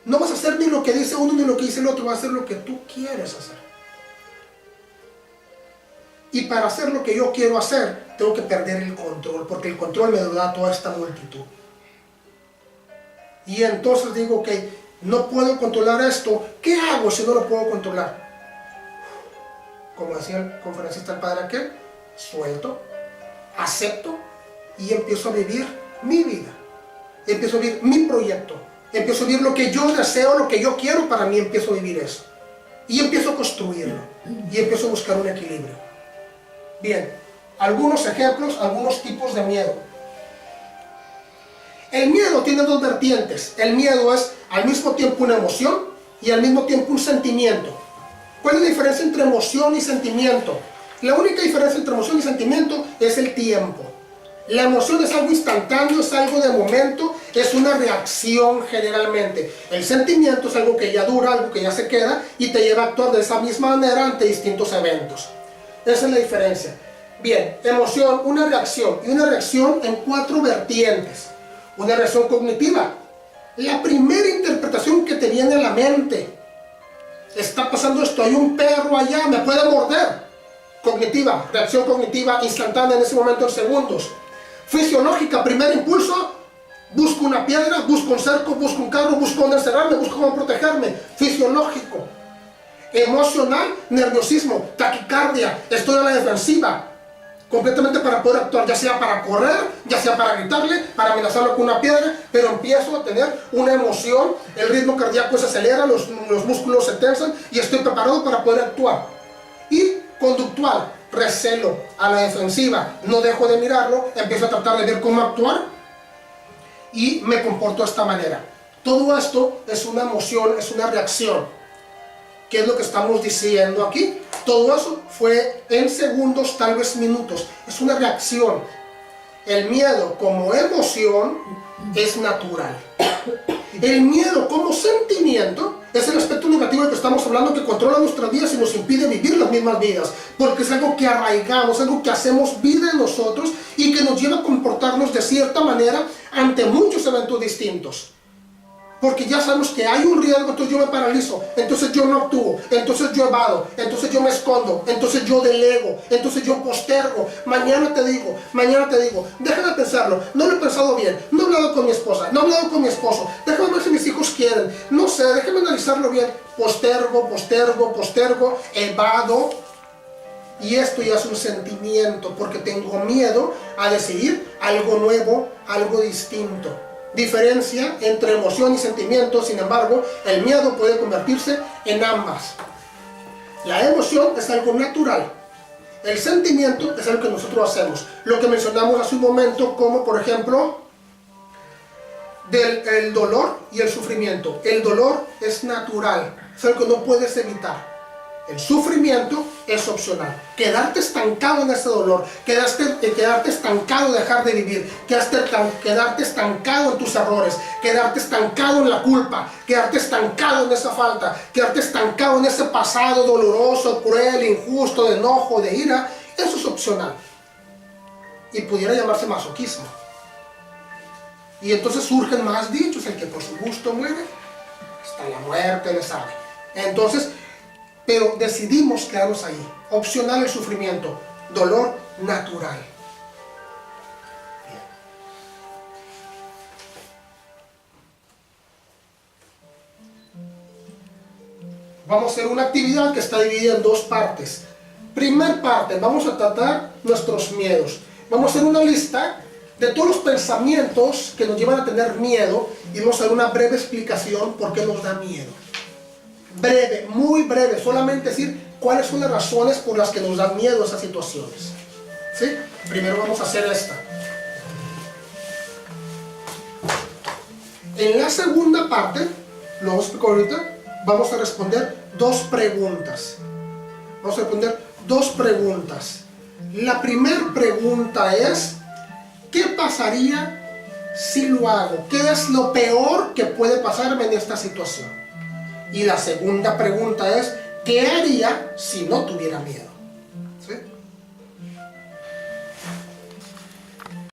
No vas a hacer ni lo que dice uno ni lo que dice el otro, vas a hacer lo que tú quieres hacer. Y para hacer lo que yo quiero hacer, tengo que perder el control, porque el control me lo da toda esta multitud. Y entonces digo, ok, no puedo controlar esto, ¿qué hago si no lo puedo controlar? Como decía el conferencista, el padre aquel, suelto, acepto y empiezo a vivir mi vida. Empiezo a vivir mi proyecto. Empiezo a vivir lo que yo deseo, lo que yo quiero para mí, empiezo a vivir eso. Y empiezo a construirlo. Y empiezo a buscar un equilibrio. Bien, algunos ejemplos, algunos tipos de miedo. El miedo tiene dos vertientes. El miedo es al mismo tiempo una emoción y al mismo tiempo un sentimiento. ¿Cuál es la diferencia entre emoción y sentimiento? La única diferencia entre emoción y sentimiento es el tiempo. La emoción es algo instantáneo, es algo de momento, es una reacción generalmente. El sentimiento es algo que ya dura, algo que ya se queda y te lleva a actuar de esa misma manera ante distintos eventos. Esa es la diferencia. Bien, emoción, una reacción, y una reacción en 4 vertientes. Una reacción cognitiva. La primera interpretación que te viene a la mente. Está pasando esto, hay un perro allá, me puede morder. Cognitiva, reacción cognitiva instantánea en ese momento en segundos. Fisiológica, primer impulso, busco una piedra, busco un cerco, busco un carro, busco dónde encerrarme, busco cómo protegerme. Fisiológico. Emocional, nerviosismo, taquicardia, estoy a la defensiva. Completamente para poder actuar, ya sea para correr, ya sea para gritarle, para amenazarlo con una piedra, pero empiezo a tener una emoción, el ritmo cardíaco se acelera, los músculos se tensan y estoy preparado para poder actuar. Y conductual, recelo, a la defensiva, no dejo de mirarlo, empiezo a tratar de ver cómo actuar y me comporto de esta manera. Todo esto es una emoción, es una reacción. ¿Qué es lo que estamos diciendo aquí? Todo eso fue en segundos, tal vez minutos. Es una reacción. El miedo como emoción es natural. El miedo como sentimiento es el aspecto negativo del que estamos hablando, que controla nuestras vidas y nos impide vivir las mismas vidas. Porque es algo que arraigamos, algo que hacemos vida en nosotros y que nos lleva a comportarnos de cierta manera ante muchos eventos distintos. Porque ya sabemos que hay un riesgo, entonces yo me paralizo, entonces yo no actúo, entonces yo evado, entonces yo me escondo, entonces yo delego, entonces yo postergo. Mañana te digo, déjame pensarlo, no lo he pensado bien, no he hablado con mi esposa, no he hablado con mi esposo, déjame ver si mis hijos quieren, no sé, déjame analizarlo bien. Postergo, evado. Y esto ya es un sentimiento, porque tengo miedo a decidir algo nuevo, algo distinto. Diferencia entre emoción y sentimiento, sin embargo, el miedo puede convertirse en ambas. La emoción es algo natural. El sentimiento es algo que nosotros hacemos. Lo que mencionamos hace un momento, como por ejemplo, el dolor y el sufrimiento. El dolor es natural, es algo que no puedes evitar. El sufrimiento es opcional. Quedarte estancado en ese dolor, quedarte estancado, dejar de vivir, quedarte estancado en tus errores, quedarte estancado en la culpa, quedarte estancado en esa falta, quedarte estancado en ese pasado doloroso, cruel, injusto, de enojo, de ira, eso es opcional. Y pudiera llamarse masoquismo. Y entonces surgen más dichos: el que por su gusto muere, hasta la muerte le sabe. Entonces, pero decidimos quedarnos ahí. Opcional el sufrimiento, dolor natural. Bien. Vamos a hacer una actividad que está dividida en 2 partes. Primer parte, vamos a tratar nuestros miedos. Vamos a hacer una lista de todos los pensamientos que nos llevan a tener miedo y vamos a hacer una breve explicación por qué nos da miedo. Breve, muy breve, solamente decir cuáles son las razones por las que nos dan miedo esas situaciones. ¿Sí? Primero vamos a hacer esta. En la segunda parte, lo vamos a explicar ahorita, vamos a responder 2 preguntas. Vamos a responder 2 preguntas. La primera pregunta es: ¿qué pasaría si lo hago? ¿Qué es lo peor que puede pasarme en esta situación? Y la segunda pregunta es: ¿qué haría si no tuviera miedo?